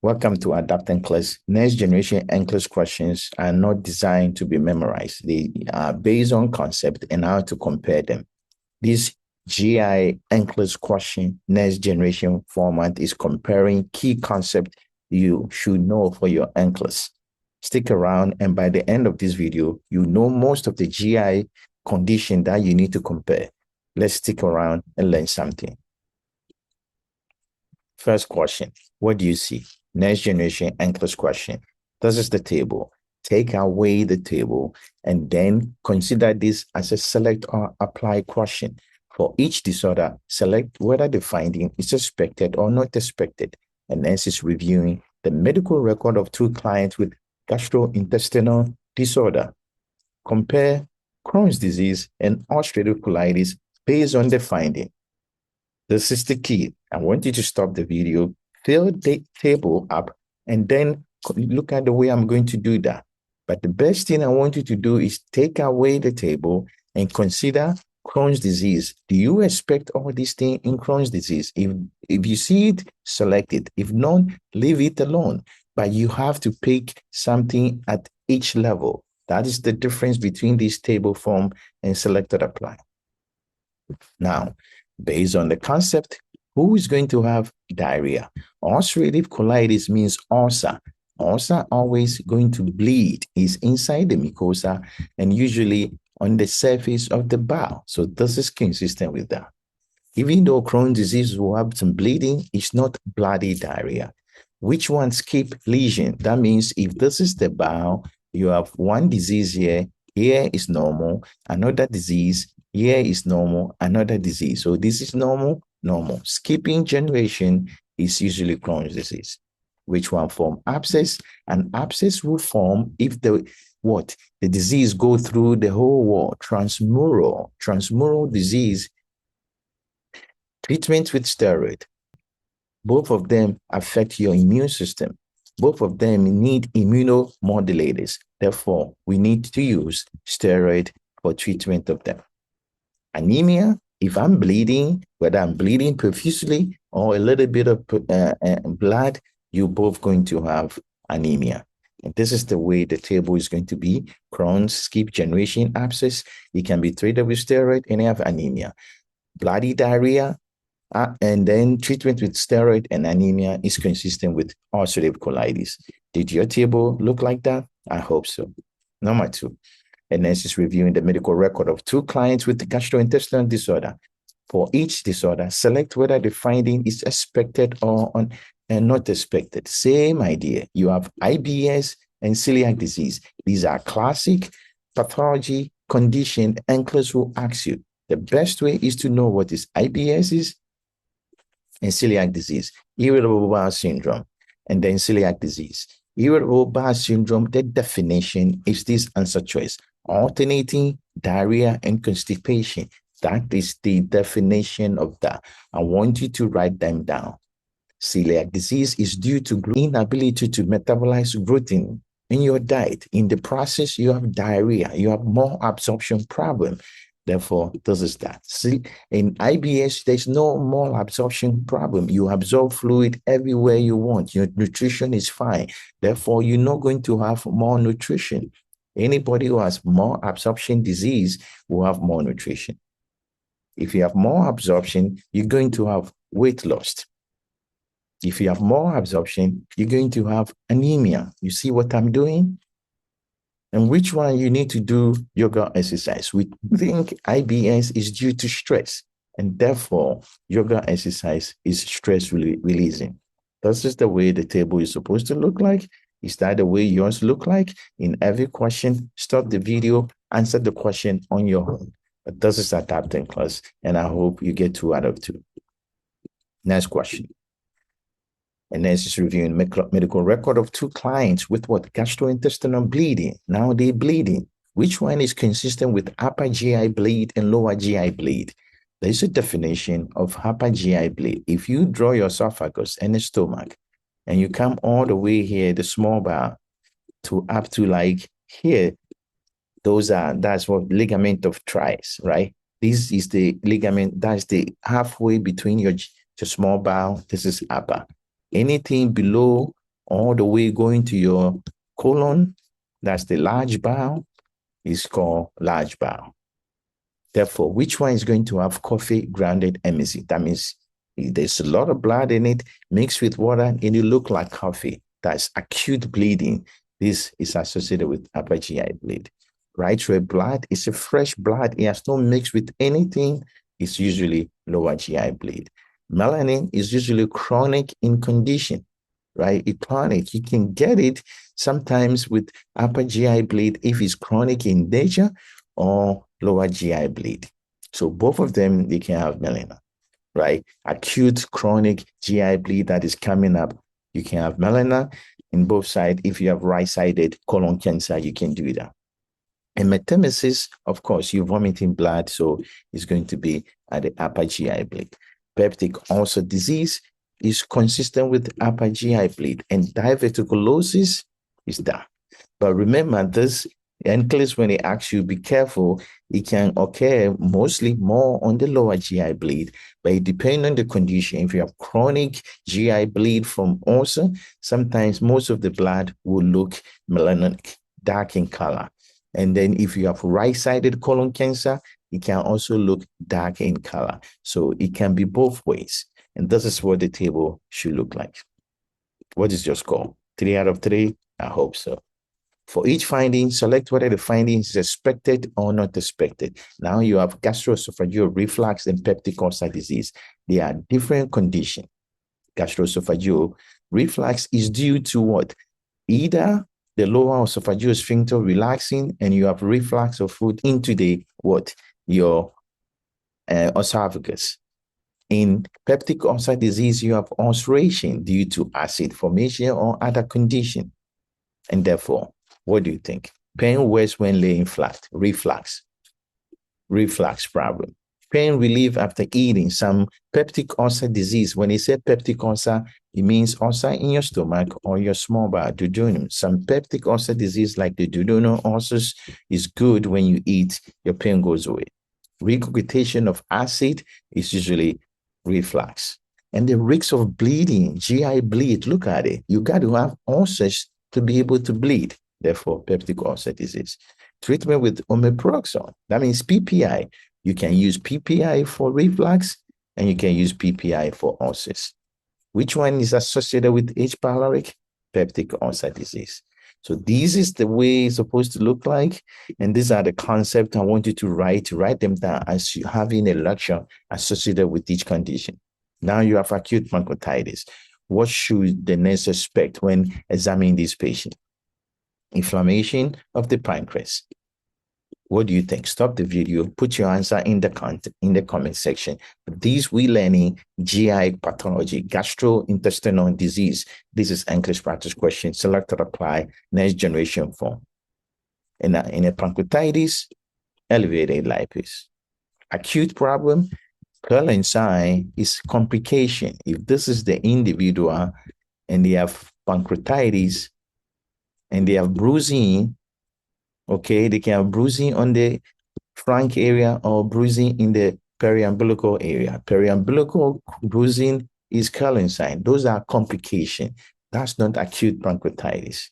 Welcome to Adapt NCLEX. Next Generation NCLEX questions are not designed to be memorized. They are based on concept and how to compare them. This GI NCLEX question Next Generation format is comparing key concepts you should know for your NCLEX. Stick around, and by the end of this video, you know most of the GI condition that you need to compare. Let's stick around and learn something. First question, what do you see? Next Generation NCLEX question. This is the table. Take away the table and then consider this as a select or apply question. For each disorder, select whether the finding is expected or not expected. And NCLEX is reviewing the medical record of two clients with gastrointestinal disorder. Compare Crohn's disease and ulcerative colitis based on the finding. This is the key. I want you to stop the video, fill the table up, and then look at the way I'm going to do that. But the best thing I want you to do is take away the table and consider Crohn's disease. Do you expect all these things in Crohn's disease? If you see it, select it. If not, leave it alone. But you have to pick something at each level. That is the difference between this table form and selected apply. Now, based on the concept, who is going to have diarrhea? Ulcerative colitis means ulcer. Ulcer always going to bleed. Is inside the mucosa and usually on the surface of the bowel. So this is consistent with that. Even though Crohn's disease will have some bleeding, it's not bloody diarrhea. Which one skip lesion? That means if this is the bowel, you have one disease here is normal, another disease, here is normal, another disease. So this is normal. Skipping generation is usually Crohn's disease. Which one form? Abscess. An abscess will form if the disease go through the whole wall. Transmural disease. Treatment with steroid. Both of them affect your immune system. Both of them need immunomodulators. Therefore, we need to use steroid for treatment of them. Anemia, if I'm bleeding, whether I'm bleeding profusely or a little bit of blood, you're both going to have anemia. And this is the way the table is going to be. Crohn's, skip generation, abscess. It can be treated with steroid and you have anemia. Bloody diarrhea, and then treatment with steroid and anemia is consistent with ulcerative colitis. Did your table look like that? I hope so. Number 2. And NCLEX is reviewing the medical record of two clients with gastrointestinal disorder. For each disorder, select whether the finding is expected or not expected. Same idea. You have IBS and celiac disease. These are classic pathology condition. NCLEX will ask you. The best way is to know what is IBS is and celiac disease, irritable bowel syndrome, and then celiac disease. Irritable bowel syndrome, the definition is this answer choice. Alternating diarrhea and constipation. That is the definition of that. I want you to write them down. Celiac disease is due to inability to metabolize gluten in your diet. In the process, you have diarrhea. You have more absorption problem. Therefore, this is that. See, in IBS, there's no more absorption problem. You absorb fluid everywhere you want. Your nutrition is fine. Therefore, you're not going to have more nutrition. Anybody who has more absorption disease will have more nutrition. If you have more absorption, you're going to have weight loss. If you have more absorption, you're going to have anemia. You see what I'm doing? And which one you need to do yoga exercise? We think IBS is due to stress, and therefore yoga exercise is stress releasing. This is the way the table is supposed to look like. Is that the way yours look like? In every question, stop the video, answer the question on your own. But this is Adapt NCLEX, and I hope you get 2 out of 2. Next question. And NCLEX is reviewing medical record of two clients with gastrointestinal bleeding. Now they're bleeding. Which one is consistent with upper GI bleed and lower GI bleed? There's a definition of upper GI bleed. If you draw your esophagus and the stomach, and you come all the way here, the small bowel, to up to like here, that's what ligament of Treitz, right? This is the ligament, that's the halfway between your small bowel. This is upper. Anything below all the way going to your colon, that's the large bowel, is called large bowel. Therefore, which one is going to have coffee grounded MSC? That means there's a lot of blood in it mixed with water and it look like coffee. That's acute bleeding. This is associated with upper GI bleed. Right red blood is a fresh blood. It has not mixed with anything. It's usually lower GI bleed. Melanin is usually chronic in condition, right? It's chronic. You can get it sometimes with upper GI bleed if it's chronic in nature or lower GI bleed. So both of them, they can have melanoma, right? Acute chronic GI bleed that is coming up, you can have melanoma in both sides. If you have right-sided colon cancer, you can do that. And metastasis, of course, you're vomiting blood, so it's going to be at the upper GI bleed. Peptic Ulcer Disease is consistent with upper GI bleed, and diverticulosis is that. But remember, this NCLEX, when they ask you, be careful, it can occur mostly more on the lower GI bleed, but it depends on the condition. If you have chronic GI bleed from ulcer, sometimes most of the blood will look melaninic, dark in color. And then if you have right-sided colon cancer, it can also look dark in color. So it can be both ways. And this is what the table should look like. What is your score? 3 out of 3? I hope so. For each finding, select whether the finding is expected or not expected. Now you have gastroesophageal reflux and peptic ulcer disease. They are different conditions. Gastroesophageal reflux is due to what? Either the lower esophageal sphincter relaxing and you have reflux of food into the what? Your esophagus. In peptic ulcer disease, you have ulceration due to acid formation or other condition. And therefore, what do you think? Pain worse when laying flat, reflux problem. Pain relief after eating. Some peptic ulcer disease, when they say peptic ulcer, it means ulcer in your stomach or your small bowel, duodenum. Some peptic ulcer disease like the duodenal ulcers is good when you eat, your pain goes away. Regurgitation of acid is usually reflux. And the risks of bleeding, GI bleed, look at it. You got to have ulcers to be able to bleed. Therefore, peptic ulcer disease. Treatment with omeprazole, that means PPI. You can use PPI for reflux and you can use PPI for ulcers. Which one is associated with H. pylori? Peptic ulcer disease. So this is the way it's supposed to look like. And these are the concepts I want you to write them down as you having a lecture associated with each condition. Now you have acute pancreatitis. What should the nurse expect when examining this patient? Inflammation of the pancreas. What do you think? Stop the video, put your answer in the comment section. These we learning GI pathology, gastrointestinal disease. This is NCLEX practice question. Select or apply next generation form. In a pancreatitis, elevated lipase. Acute problem, Crohn sign is complication. If this is the individual and they have pancreatitis and they have bruising, okay, they can have bruising on the flank area or bruising in the periumbilical area. Periumbilical bruising is Crohn sign. Those are complications. That's not acute pancreatitis.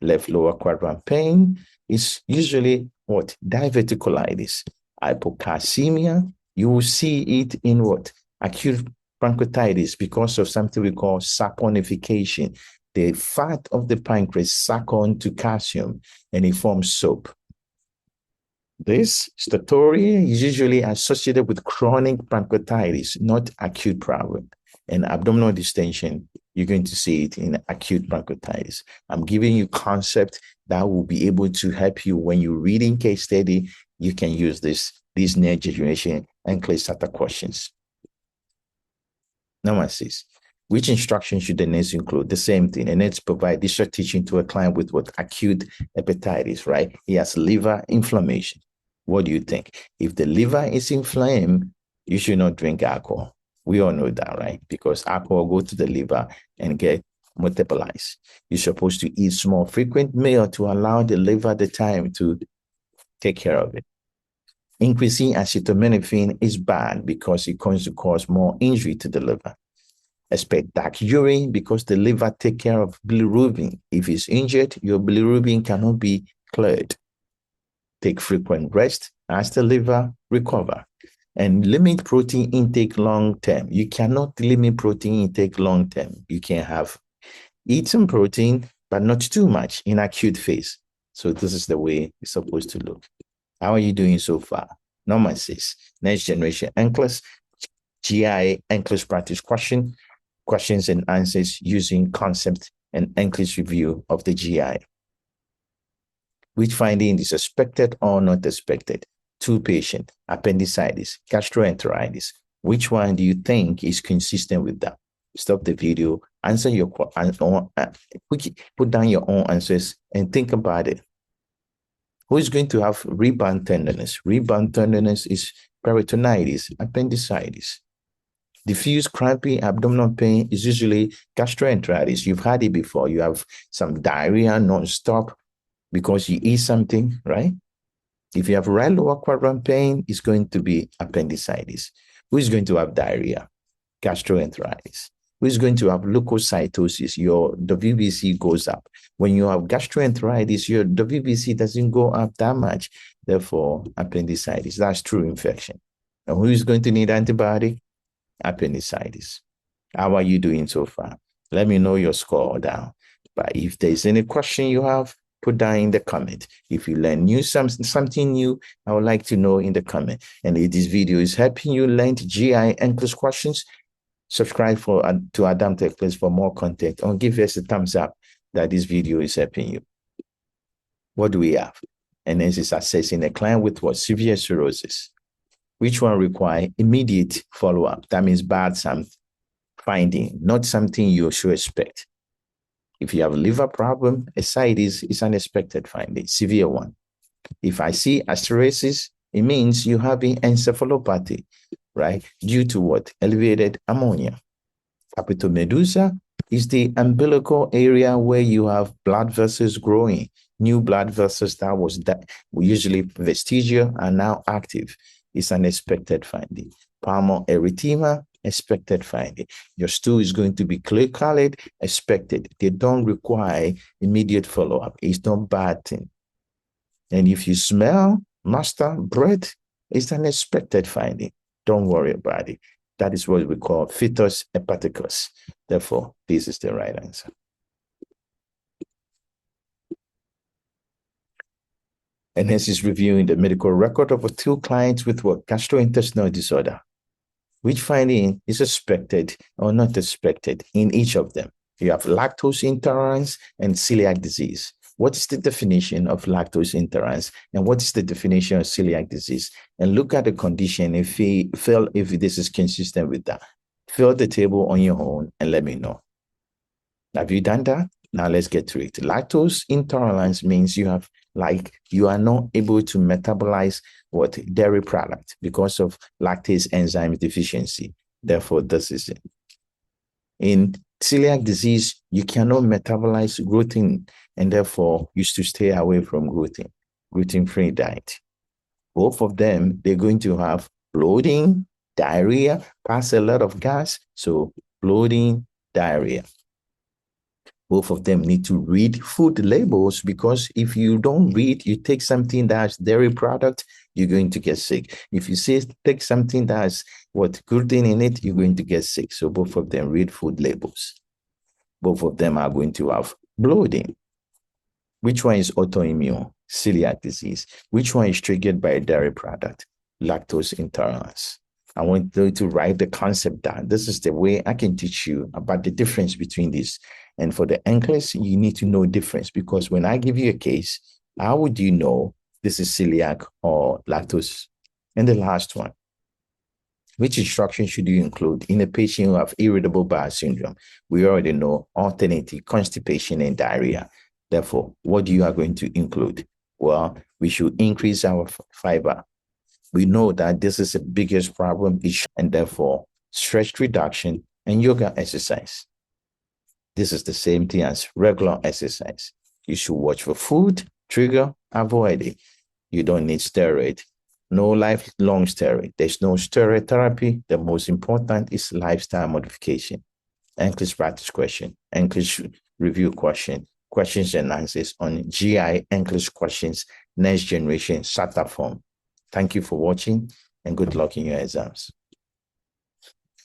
Left lower quadrant pain is usually what? Diverticulitis. Hypocalcemia, you will see it in what? Acute pancreatitis because of something we call saponification. The fat of the pancreas suck on to calcium and it forms soap. This story is usually associated with chronic pancreatitis, not acute problem. And abdominal distension, you're going to see it in acute pancreatitis. I'm giving you concept that will be able to help you when you're reading case study. You can use these Next Generation NCLEX SATA questions. Number 6. Which instruction should the nurse include? The same thing. And let's provide district teaching to a client with what? Acute hepatitis, right? He has liver inflammation. What do you think? If the liver is inflamed, you should not drink alcohol. We all know that, right? Because alcohol goes to the liver and get metabolized. You're supposed to eat small, frequent meal to allow the liver the time to take care of it. Increasing acetaminophen is bad because it can cause more injury to the liver. Expect dark urine because the liver take care of bilirubin. If it's injured, your bilirubin cannot be cleared. Take frequent rest as the liver recover. And limit protein intake long term. You cannot limit protein intake long term. You can have eat some protein, but not too much in acute phase. So this is the way it's supposed to look. How are you doing so far? Number 6, Next Generation NCLEX, GI NCLEX practice questions and answers using concept and NCLEX review of the GI. Which finding is expected or not expected? 2 patients, appendicitis, gastroenteritis. Which one do you think is consistent with that? Stop the video, answer your put down your own answers and think about it. Who is going to have rebound tenderness? Rebound tenderness is peritonitis, appendicitis. Diffuse crampy abdominal pain is usually gastroenteritis. You've had it before. You have some diarrhea non-stop because you eat something, right? If you have right lower quadrant pain, it's going to be appendicitis. Who is going to have diarrhea? Gastroenteritis. Who is going to have leukocytosis? Your WBC goes up. When you have gastroenteritis, your WBC doesn't go up that much. Therefore, appendicitis. That's true infection. And who is going to need antibiotic? Appendicitis. How are you doing so far? Let me know your score down. But if there's any question you have, put down in the comment. If you learn something new, I would like to know in the comment. And if this video is helping you learn GI NCLEX questions, subscribe to Adam TechPlace for more content, or give us a thumbs up that this video is helping you. What do we have? And this is assessing a client with what? Severe cirrhosis. Which one require immediate follow-up? That means bad finding, not something you should expect. If you have a liver problem, ascites is an expected finding, severe one. If I see a cirrhosis, it means you have an encephalopathy, right? Due to what? Elevated ammonia. Capitomedusa is the umbilical area where you have blood vessels growing. New blood vessels that were usually vestigial are now active. It's an expected finding. Palmar erythema, expected finding. Your stool is going to be clear colored, expected. They don't require immediate follow-up. It's not bad thing. And if you smell mustard bread, it's an expected finding. Don't worry about it. That is what we call fetus hepaticus. Therefore, this is the right answer. And hence is reviewing the medical record of 2 clients with what? Gastrointestinal disorder. Which finding is expected or not expected in each of them? You have lactose intolerance and celiac disease. What is the definition of lactose intolerance and what is the definition of celiac disease? And look at the condition if this is consistent with that. Fill the table on your own and let me know. Have you done that? Now let's get to it. Lactose intolerance means you are not able to metabolize what? Dairy product because of lactase enzyme deficiency. Therefore, this is it. In celiac disease, you cannot metabolize gluten and therefore you should stay away from gluten-free diet. Both of them, they're going to have bloating, diarrhea, pass a lot of gas. So bloating, diarrhea. Both of them need to read food labels because if you don't read, you take something that's dairy product, you're going to get sick. If you say take something that's gluten in it, you're going to get sick. So both of them read food labels. Both of them are going to have bloating. Which one is autoimmune? Celiac disease. Which one is triggered by a dairy product? Lactose intolerance. I want you to write the concept down. This is the way I can teach you about the difference between these. And for the NCLEX, you need to know difference because when I give you a case, how would you know this is celiac or lactose? And the last one, which instruction should you include in a patient who have irritable bowel syndrome? We already know alternative, constipation, and diarrhea. Therefore, what you are going to include? Well, we should increase our fiber. We know that this is the biggest problem, and therefore stress reduction and yoga exercise. This is the same thing as regular exercise. You should watch for food, trigger, avoid it. You don't need steroid. No lifelong steroid. There's no steroid therapy. The most important is lifestyle modification. NCLEX practice question, NCLEX review question, questions and answers on GI NCLEX questions, Next Generation SATA form. Thank you for watching and good luck in your exams.